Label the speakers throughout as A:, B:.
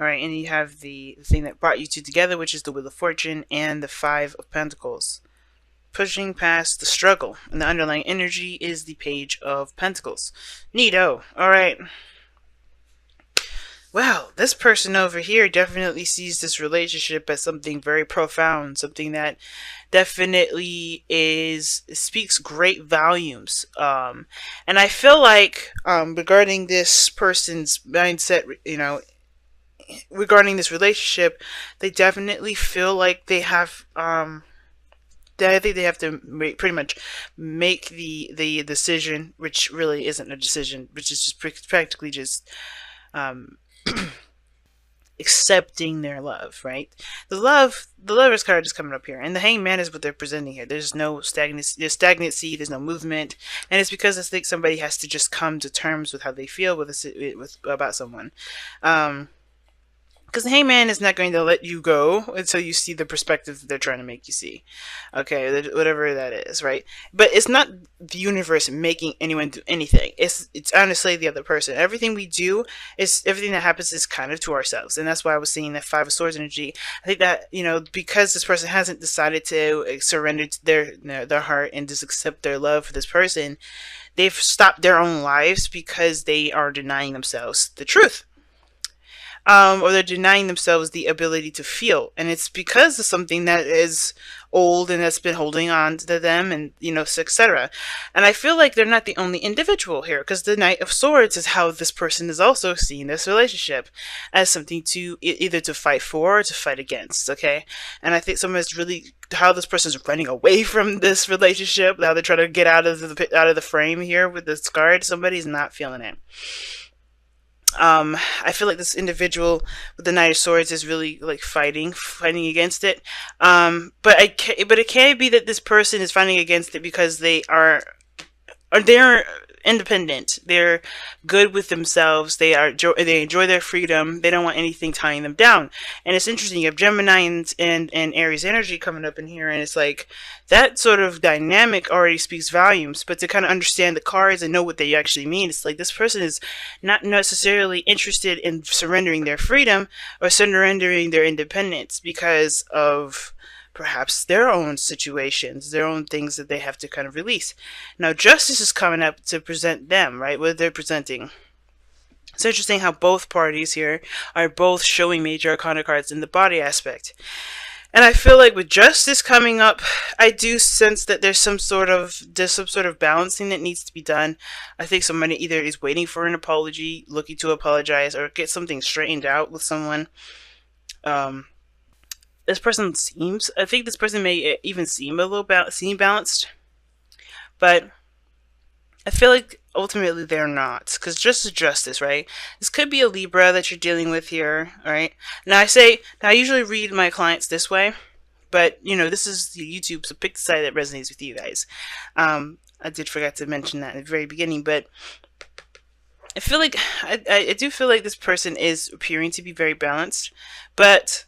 A: All right, and you have the thing that brought you two together, which is the Wheel of Fortune and the Five of Pentacles. Pushing past the struggle, and the underlying energy is the Page of Pentacles. Neato. All right. Well, this person over here definitely sees this relationship as something very profound, something that definitely speaks great volumes. And I feel like regarding this person's mindset, regarding this relationship, they definitely feel like they have I think they have to pretty much make the decision, which really isn't a decision, which is just practically just um, accepting their love, right? The lovers card is coming up here, and the hangman is what they're presenting here. There's no stagnancy, there's no movement, and it's because I think somebody has to just come to terms with how they feel with about someone. Because the hangman is not going to let you go until you see the perspective that they're trying to make you see. Okay, whatever that is, right? But it's not the universe making anyone do anything. It's honestly the other person. Everything we do everything that happens is kind of to ourselves, and that's why I was seeing that Five of Swords energy. I think that because this person hasn't decided to surrender to their heart and just accept their love for this person, they've stopped their own lives because they are denying themselves the truth, or they're denying themselves the ability to feel, and it's because of something that is old and that's been holding on to them, and etc. And I feel like they're not the only individual here, because the Knight of Swords is how this person is also seeing this relationship, as something to either to fight for or to fight against. Okay, and I think someone's really how this person's running away from this relationship, how they're trying to get out of the frame here with this card. Somebody's not feeling it. I feel like this individual with the Knight of Swords is really like fighting against it. But it can be that this person is fighting against it because they're independent. They're good with themselves. They enjoy their freedom. They don't want anything tying them down. And it's interesting. You have Gemini and Aries energy coming up in here, and it's like that sort of dynamic already speaks volumes. But to kind of understand the cards and know what they actually mean, it's like this person is not necessarily interested in surrendering their freedom or surrendering their independence because of perhaps their own situations, their own things that they have to kind of release. Now, justice is coming up to present them, right? What they're presenting. It's interesting how both parties here are both showing major arcana cards in the body aspect. And I feel like with justice coming up, I do sense that there's some sort of balancing that needs to be done. I think somebody either is waiting for an apology, looking to apologize, or get something straightened out with someone. I think this person may even seem a little balanced, but I feel like ultimately they're not, because justice, right? This could be a Libra that you're dealing with here, right? Now I usually read my clients this way, but this is YouTube, so pick the side that resonates with you guys. I did forget to mention that at the very beginning, but I feel like I do feel like this person is appearing to be very balanced, but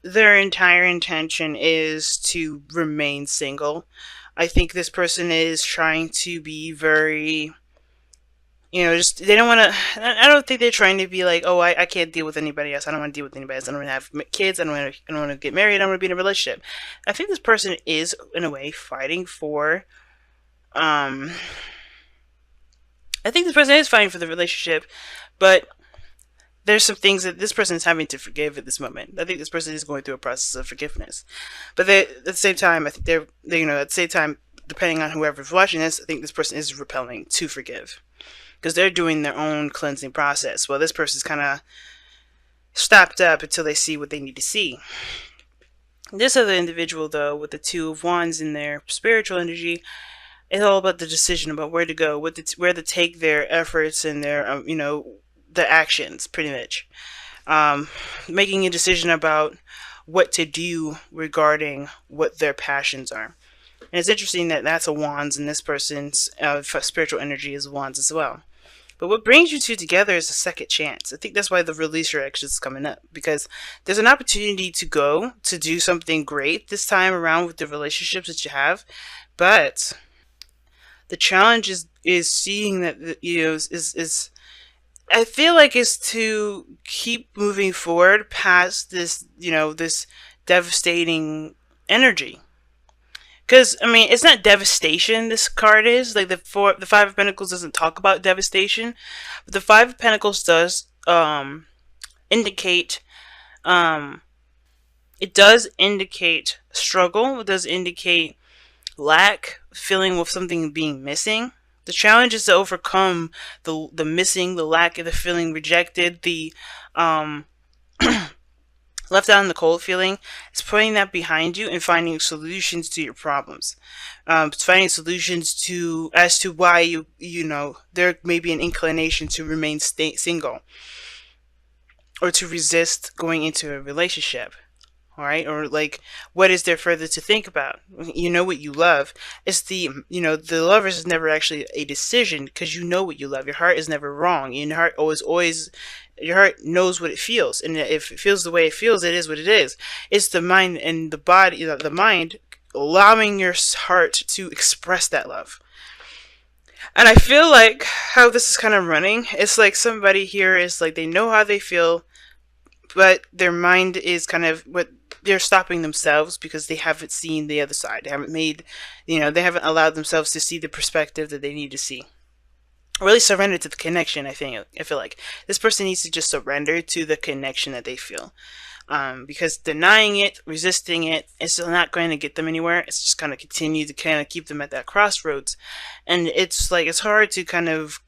A: their entire intention is to remain single. I think this person is trying to be very, just, they don't want to, I don't think they're trying to be like, oh, I can't deal with anybody else. I don't want to deal with anybody else. I don't want to have kids. I don't want to get married. I don't want to be in a relationship. I think this person is, in a way, fighting for, I think this person is fighting for the relationship, but there's some things that this person is having to forgive at this moment. I think this person is going through a process of forgiveness. But at the same time, I think at the same time, depending on whoever's watching this, I think this person is repelling to forgive, because they're doing their own cleansing process. Well, this person's kind of stopped up until they see what they need to see. This other individual, though, with the Two of Wands in their spiritual energy, it's all about the decision about where to go, where to take their efforts and their, the actions, pretty much. Making a decision about what to do regarding what their passions are. And it's interesting that that's a Wands, and this person's spiritual energy is Wands as well. But what brings you two together is a second chance. I think that's why the release your action is coming up, because there's an opportunity to go to do something great this time around with the relationships that you have, but the challenge is seeing that is I feel like it's to keep moving forward past this, this devastating energy. Because I mean, it's not devastation. This card is like the Five of Pentacles doesn't talk about devastation, but the Five of Pentacles does indicate um it does indicate struggle. It does indicate lack, feeling with something being missing. The challenge is to overcome the missing, the lack, the feeling rejected, the um left out in the cold feeling. It's putting that behind you and finding solutions to your problems. It's finding solutions to as to why there may be an inclination to remain single or to resist going into a relationship. All right, or like, what is there further to think about? You know what you love. It's the lovers is never actually a decision, because you know what you love. Your heart is never wrong. Your heart always your heart knows what it feels, and if it feels the way it feels, it is what it is. It's the mind and the body, the mind allowing your heart to express that love. And I feel like how this is kind of running, it's like somebody here is like, they know how they feel, but their mind is kind of what they're stopping themselves because they haven't seen the other side. They haven't they haven't allowed themselves to see the perspective that they need to see. Really surrender to the connection. I feel like this person needs to just surrender to the connection that they feel. Because denying it, resisting it, is still not going to get them anywhere. It's just going to continue to kind of keep them at that crossroads. And it's like, it's hard to kind of,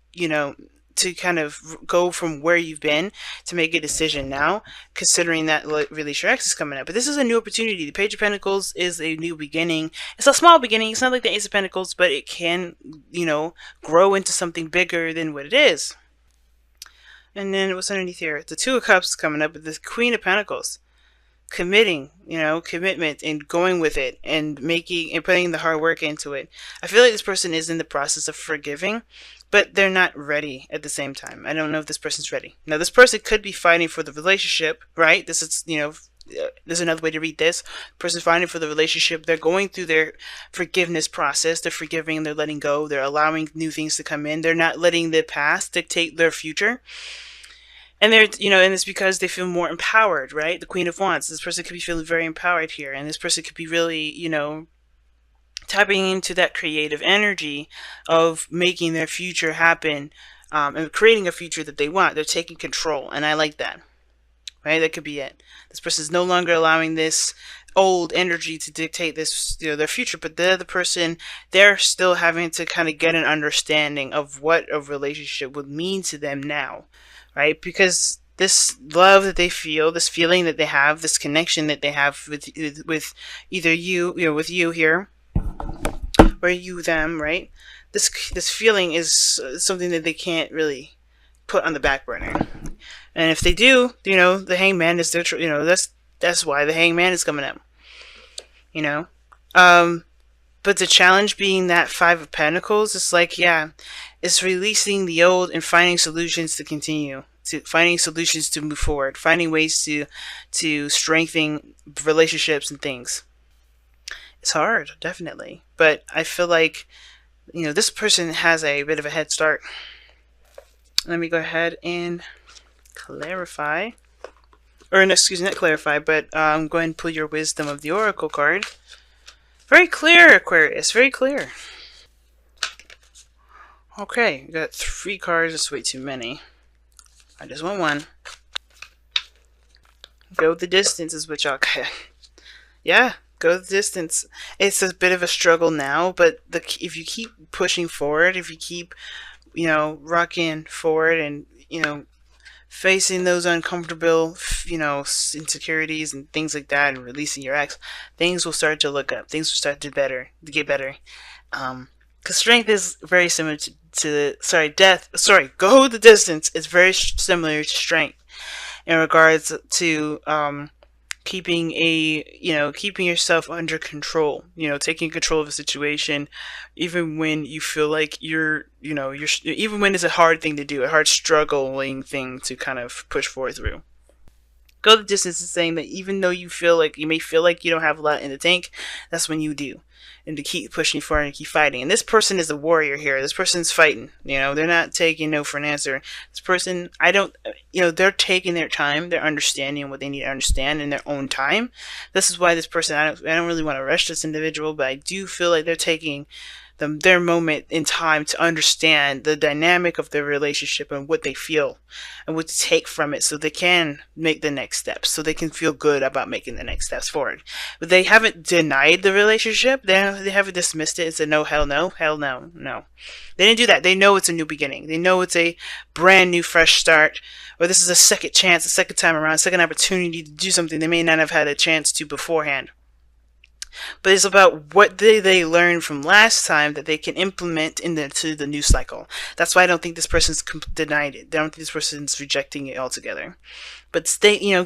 A: to kind of go from where you've been to make a decision now, considering that release your ex is coming up. But this is a new opportunity. The Page of Pentacles is a new beginning. It's a small beginning. It's not like the Ace of Pentacles, but it can, grow into something bigger than what it is. And then what's underneath here? The Two of Cups coming up with the Queen of Pentacles. Committing, commitment and going with it and making and putting the hard work into it. I feel like this person is in the process of forgiving, but they're not ready at the same time. I don't know if this person's ready. Now, this person could be fighting for the relationship, right? This is, there's another way to read this. The person's fighting for the relationship. They're going through their forgiveness process. They're forgiving, they're letting go. They're allowing new things to come in. They're not letting the past dictate their future. And they're, and it's because they feel more empowered, right? The Queen of Wands. This person could be feeling very empowered here. And this person could be really, tapping into that creative energy of making their future happen, and creating a future that they want. They're taking control. And I like that, right? That could be it. This person is no longer allowing this old energy to dictate this, their future. But the other person, they're still having to kind of get an understanding of what a relationship would mean to them now. Right? Because this love that they feel, this feeling that they have, this connection that they have with either with you here, or you them, right? This feeling is something that they can't really put on the back burner. And if they do, the Hangman is their, that's why the Hangman is coming up. But the challenge being that Five of Pentacles, it's like, yeah, it's releasing the old and finding solutions to continue, finding solutions to move forward, finding ways to strengthen relationships and things. It's hard, definitely. But I feel like, this person has a bit of a head start. Let me go ahead and clarify. Or, no, excuse me, not clarify, but I'm going to pull your Wisdom of the Oracle card. Very clear, Aquarius. Very clear. Okay, we got 3 cards. That's way too many. I just want one. Go the distance is what y'all got. Yeah, go the distance. It's a bit of a struggle now, but if you keep pushing forward, if you keep, rocking forward and, facing those uncomfortable, insecurities and things like that, and releasing your ex, things will start to look up. Things will start to get better. Because strength is very similar go the distance is very similar to strength in regards to keeping yourself under control, taking control of a situation, even when you feel like even when it's a hard thing to do, a hard struggling thing to kind of push forward through. Go the distance in saying that even though you may feel like you don't have a lot in the tank, that's when you do. And to keep pushing forward and keep fighting. And this person is a warrior here. This person's fighting. They're not taking no for an answer. This person, I don't, they're taking their time. They're understanding what they need to understand in their own time. This is why this person, I don't really want to rush this individual, but I do feel like they're taking their moment in time to understand the dynamic of their relationship and what they feel and what to take from it so they can make the next steps, so they can feel good about making the next steps forward. But they haven't denied the relationship. They haven't dismissed it and said, no, hell no, hell no, no. They didn't do that. They know it's a new beginning. They know it's a brand new, fresh start, or this is a second chance, a second time around, a second opportunity to do something they may not have had a chance to beforehand. But it's about what they learned from last time that they can implement into the new cycle. That's why I don't think this person's denied it. I don't think this person's rejecting it altogether. But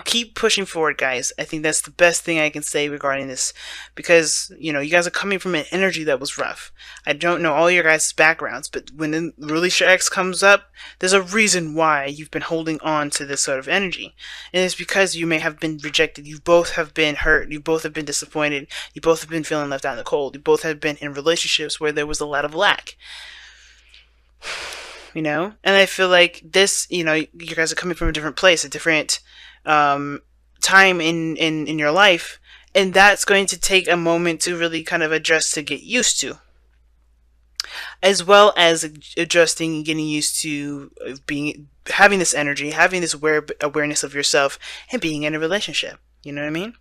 A: keep pushing forward, guys. I think that's the best thing I can say regarding this, because you guys are coming from an energy that was rough. I don't know all your guys' backgrounds, but when the Release Your X comes up, there's a reason why you've been holding on to this sort of energy, and it's because you may have been rejected. You both have been hurt. You both have been disappointed. You both have been feeling left out in the cold. You both have been in relationships where there was a lot of lack. And I feel like this, you guys are coming from a different place, a different time in your life, and that's going to take a moment to really kind of adjust, to get used to, as well as adjusting and getting used to having this energy, having this awareness of yourself, and being in a relationship. You know what I mean?